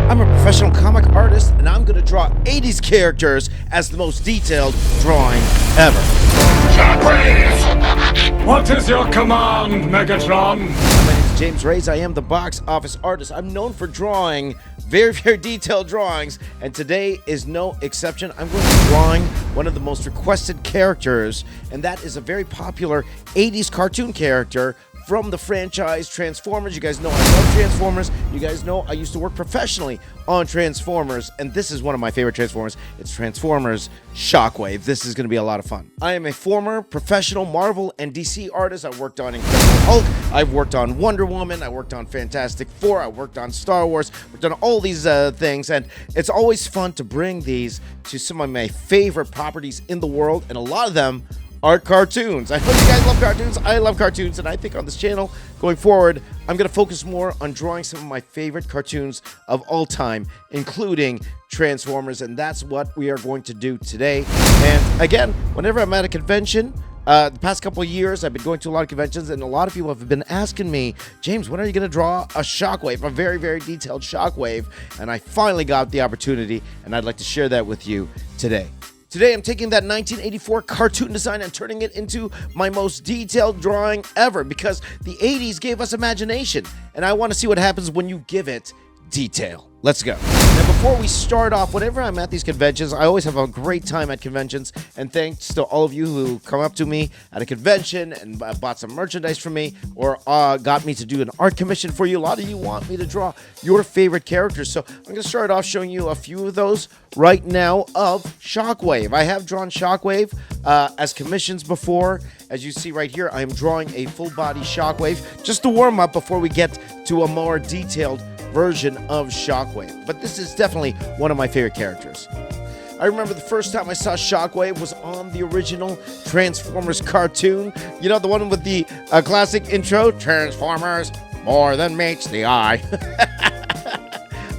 I'm a professional comic artist, and I'm going to draw 80s characters as the most detailed drawing ever. SHOCKWAVE! What is your command, Megatron? My name is James Reyes. I am the box office artist. I'm known for drawing very, very detailed drawings, and today is no exception. I'm going to be drawing one of the most requested characters, and that is a very popular 80s cartoon character from the franchise Transformers. You guys know I love Transformers. You guys know I used to work professionally on Transformers, and this is one of my favorite Transformers. It's Transformers SHOCKWAVE. This is going to be a lot of fun. I am a former professional Marvel and DC artist. I've worked on Incredible Hulk. I've worked on Wonder Woman. I worked on Fantastic Four. I worked on Star Wars. I've done all these things, and it's always fun to bring these to some of my favorite properties in the world, and a lot of them are cartoons. I know you guys love cartoons. I love cartoons, and I think on this channel going forward, I'm going to focus more on drawing some of my favorite cartoons of all time, including Transformers, and that's what we are going to do today. And again, whenever I'm at a convention, the past couple of years, I've been going to a lot of conventions, and a lot of people have been asking me, James, when are you going to draw a SHOCKWAVE, a very, very detailed SHOCKWAVE? And I finally got the opportunity, and I'd like to share that with you today. Today, I'm taking that 1984 cartoon design and turning it into my most detailed drawing ever, because the 80s gave us imagination, and I want to see what happens when you give it detail. Let's go. Now, before we start off, whenever I'm at these conventions, I always have a great time at conventions, and thanks to all of you who come up to me at a convention and bought some merchandise from me, or got me to do an art commission for you. A lot of you want me to draw your favorite characters, so I'm going to start off showing you a few of those right now of SHOCKWAVE. I have drawn SHOCKWAVE as commissions before. As you see right here, I am drawing a full-body SHOCKWAVE just to warm up before we get to a more detailed version of SHOCKWAVE. But this is definitely one of my favorite characters. I remember the first time I saw SHOCKWAVE was on the original Transformers cartoon. You know, the one with the classic intro, Transformers, more than meets the eye.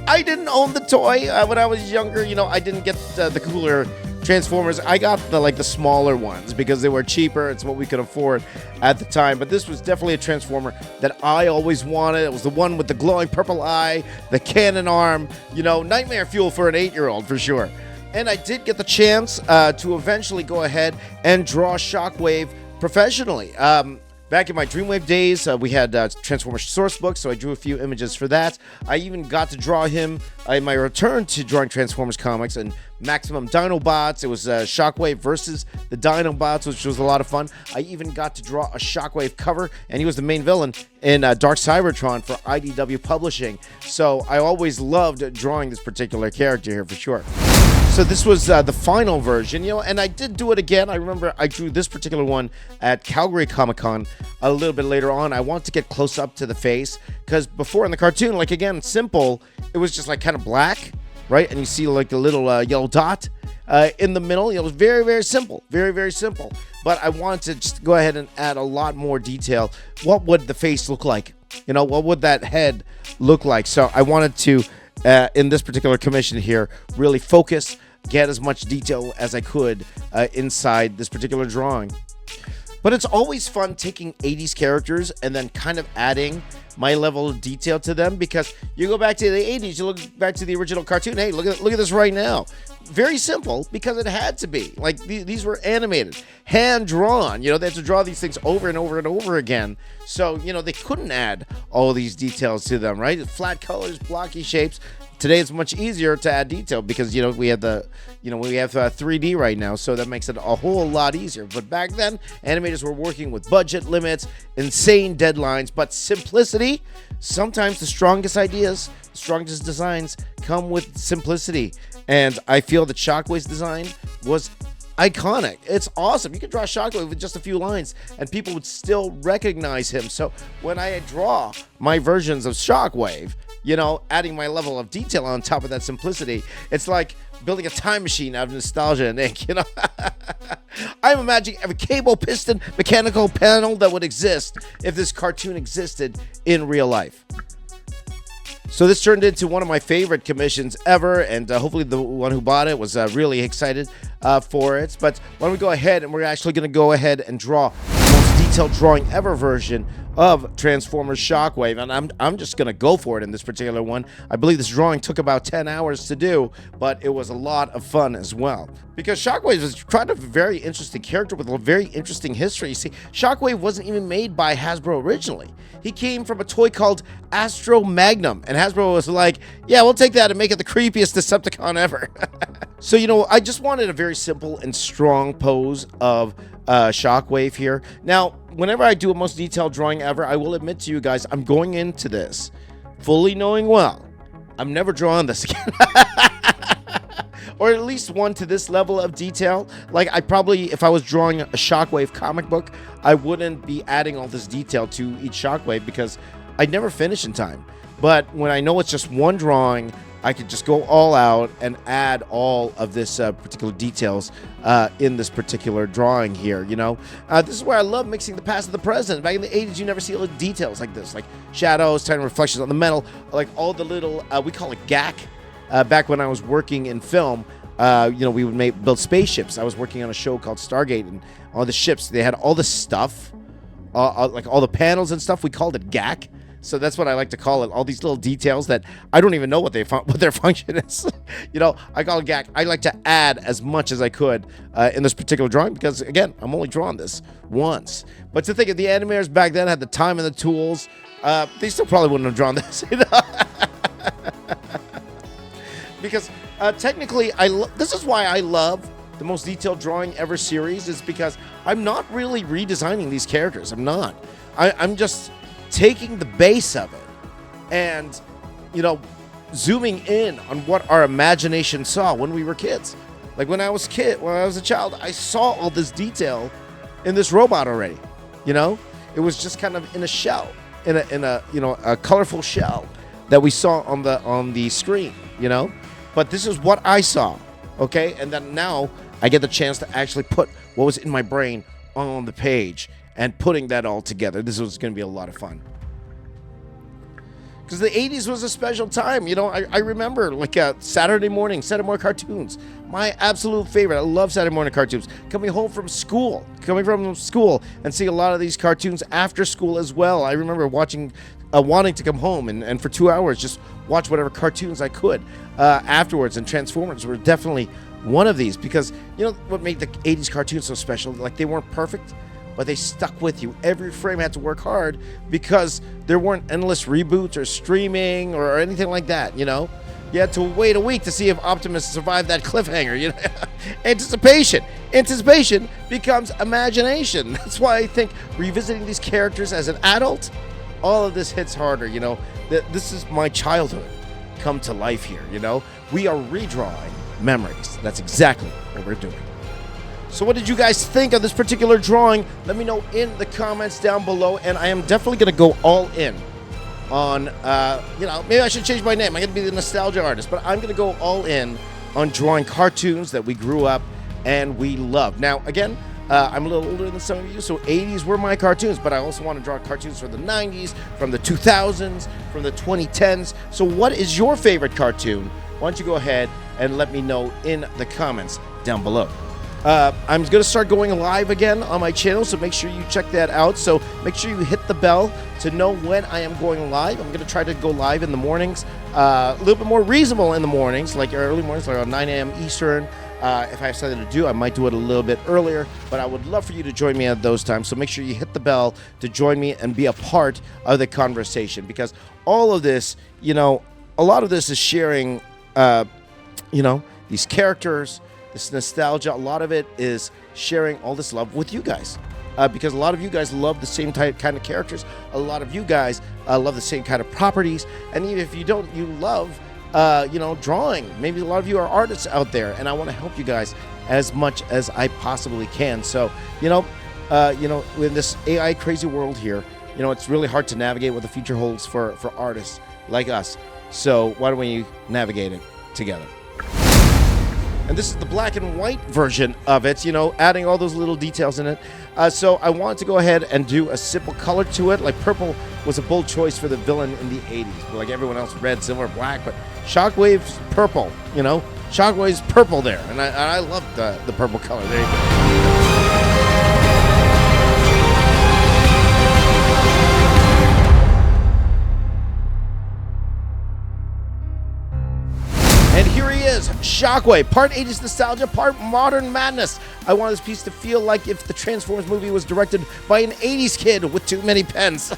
I didn't own the toy when I was younger. You know, I didn't get the cooler Transformers. I got the smaller ones because they were cheaper. It's what we could afford at the time. But this was definitely a Transformer that I always wanted. It was the one with the glowing purple eye, the cannon arm, you know, nightmare fuel for an 8-year-old for sure. And I did get the chance to eventually go ahead and draw SHOCKWAVE professionally. Back in my Dreamwave days, we had Transformers source books, so I drew a few images for that. I even got to draw him in my return to drawing Transformers comics and Maximum Dinobots. It was SHOCKWAVE versus the Dinobots, which was a lot of fun. I even got to draw a SHOCKWAVE cover, and he was the main villain in Dark Cybertron for IDW Publishing. So I always loved drawing this particular character here for sure. So this was the final version, you know, and I did do it again. I remember I drew this particular one at Calgary Comic-Con a little bit later on. I wanted to get close up to the face because before in the cartoon, like again, simple, it was just like kind of black, right? And you see like the little yellow dot in the middle. You know, it was very, very simple, very, very simple. But I wanted to just go ahead and add a lot more detail. What would the face look like? You know, what would that head look like? So I wanted to, in this particular commission here, really focus, get as much detail as I could inside this particular drawing. But it's always fun taking 80s characters and then kind of adding my level of detail to them, because you go back to the 80s, you look back to the original cartoon, hey, look at this right now. Very simple, because it had to be. Like, these were animated, hand-drawn. You know, they had to draw these things over and over and over again. So, you know, they couldn't add all these details to them, right? Flat colors, blocky shapes. Today it's much easier to add detail because, you know, we have 3D right now, so that makes it a whole lot easier. But back then, animators were working with budget limits, insane deadlines, but simplicity. Sometimes the strongest ideas, the strongest designs come with simplicity. And I feel that SHOCKWAVE's design was iconic. It's awesome. You can draw SHOCKWAVE with just a few lines and people would still recognize him. So when I draw my versions of SHOCKWAVE, you know, adding my level of detail on top of that simplicity, it's like building a time machine out of nostalgia and ink, you know. I'm imagining every cable, piston, mechanical panel that would exist if this cartoon existed in real life. So this turned into one of my favorite commissions ever, and hopefully the one who bought it was really excited for it. But why don't we go ahead and we're actually going to go ahead and draw the most detailed drawing ever version of Transformers Shockwave, and I'm just gonna go for it in this particular one. I believe this drawing took about 10 hours to do, but it was a lot of fun as well. Because Shockwave is kind of a very interesting character with a very interesting history. You see, Shockwave wasn't even made by Hasbro originally. He came from a toy called Astro Magnum, and Hasbro was like, yeah, we'll take that and make it the creepiest Decepticon ever. So, you know, I just wanted a very simple and strong pose of Shockwave here. Now, whenever I do a most detailed drawing ever, I will admit to you guys, I'm going into this fully knowing well, I'm never drawing this again. Or at least one to this level of detail. Like, I probably, if I was drawing a Shockwave comic book, I wouldn't be adding all this detail to each Shockwave because I'd never finish in time. But when I know it's just one drawing, I could just go all out and add all of this particular details in this particular drawing here, you know. This is where I love mixing the past and the present. Back in the 80s, you never see all the details like this, like shadows, tiny reflections on the metal, like all the little, we call it gack. Back when I was working in film, you know, we would build spaceships. I was working on a show called Stargate, and all the ships, they had all the stuff, like all the panels and stuff. We called it gack. So that's what I like to call it. All these little details that I don't even know what their function is. You know, I call it gack. I like to add as much as I could in this particular drawing because, again, I'm only drawing this once. But to think of the animators back then had the time and the tools, they still probably wouldn't have drawn this. You know? Because technically, this is why I love the most detailed drawing ever series, is because I'm not really redesigning these characters. I'm not. I'm just taking the base of it and, you know, zooming in on what our imagination saw when we were kids. Like when I was a child, I saw all this detail in this robot already. You know, it was just kind of in a shell, in a you know, a colorful shell that we saw on the screen. You know. But this is what I saw, okay? And then now I get the chance to actually put what was in my brain on the page and putting that all together. This was going to be a lot of fun. Because the 80s was a special time. You know, I remember like Saturday morning cartoons. My absolute favorite. I love Saturday morning cartoons. Coming from school and seeing a lot of these cartoons after school as well. I remember watching, wanting to come home and for 2 hours just watch whatever cartoons I could afterwards. And Transformers were definitely one of these because, you know, what made the 80s cartoons so special? Like, they weren't perfect, but they stuck with you. Every frame had to work hard because there weren't endless reboots or streaming or anything like that, you know? You had to wait a week to see if Optimus survived that cliffhanger, you know? Anticipation becomes imagination. That's why I think revisiting these characters as an adult, all of this hits harder, you know? This is my childhood come to life here, you know? We are redrawing memories. That's exactly what we're doing. So what did you guys think of this particular drawing? Let me know in the comments down below, and I am definitely going to go all in on, you know, maybe I should change my name. I'm going to be the nostalgia artist, but I'm going to go all in on drawing cartoons that we grew up and we loved. Now, again, I'm a little older than some of you, so 80s were my cartoons, but I also want to draw cartoons from the 90s, from the 2000s, from the 2010s. So what is your favorite cartoon? Why don't you go ahead and let me know in the comments down below. I'm going to start going live again on my channel, so make sure you check that out. So make sure you hit the bell to know when I am going live. I'm going to try to go live in the mornings, a little bit more reasonable in the mornings, like early mornings, like around 9 a.m. Eastern. If I have something to do, I might do it a little bit earlier, but I would love for you to join me at those times. So make sure you hit the bell to join me and be a part of the conversation, because all of this, you know, a lot of this is sharing, you know, these characters, this nostalgia. A lot of it is sharing all this love with you guys, because a lot of you guys love the same kind of characters. A lot of you guys love the same kind of properties, and even if you don't, you love, you know, drawing. Maybe a lot of you are artists out there, and I want to help you guys as much as I possibly can. So, you know, in this AI crazy world here, you know, it's really hard to navigate what the future holds for artists like us. So why don't we navigate it together? And this is the black and white version of it, you know, adding all those little details in it. So I wanted to go ahead and do a simple color to it. Like, purple was a bold choice for the villain in the 80s. Like everyone else, red, silver, black, but Shockwave's purple, you know? Shockwave's purple there, and I love the purple color. There you go. And here he is, Shockwave, part 80s nostalgia, part modern madness. I want this piece to feel like if the Transformers movie was directed by an 80s kid with too many pens.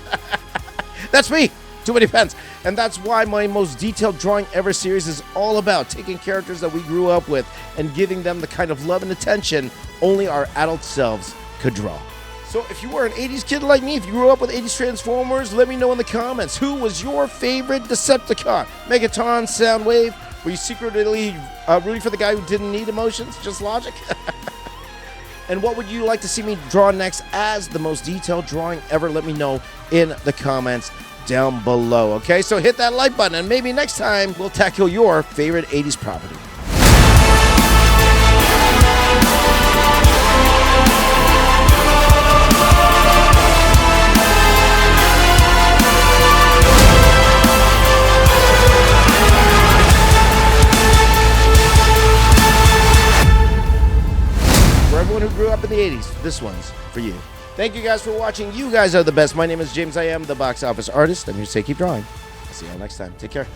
That's me, too many pens. And that's why my most detailed drawing ever series is all about taking characters that we grew up with and giving them the kind of love and attention only our adult selves could draw. So if you were an 80s kid like me, if you grew up with 80s Transformers, let me know in the comments. Who was your favorite Decepticon? Megatron, Soundwave? Were you secretly rooting for the guy who didn't need emotions, just logic? And what would you like to see me draw next as the most detailed drawing ever? Let me know in the comments down below, okay? So hit that like button, and maybe next time we'll tackle your favorite 80s property. Everyone who grew up in the 80s, this one's for you. Thank you guys for watching. You guys are the best. My name is James. I am the box office artist. I'm here to say keep drawing. I'll see y'all next time. Take care.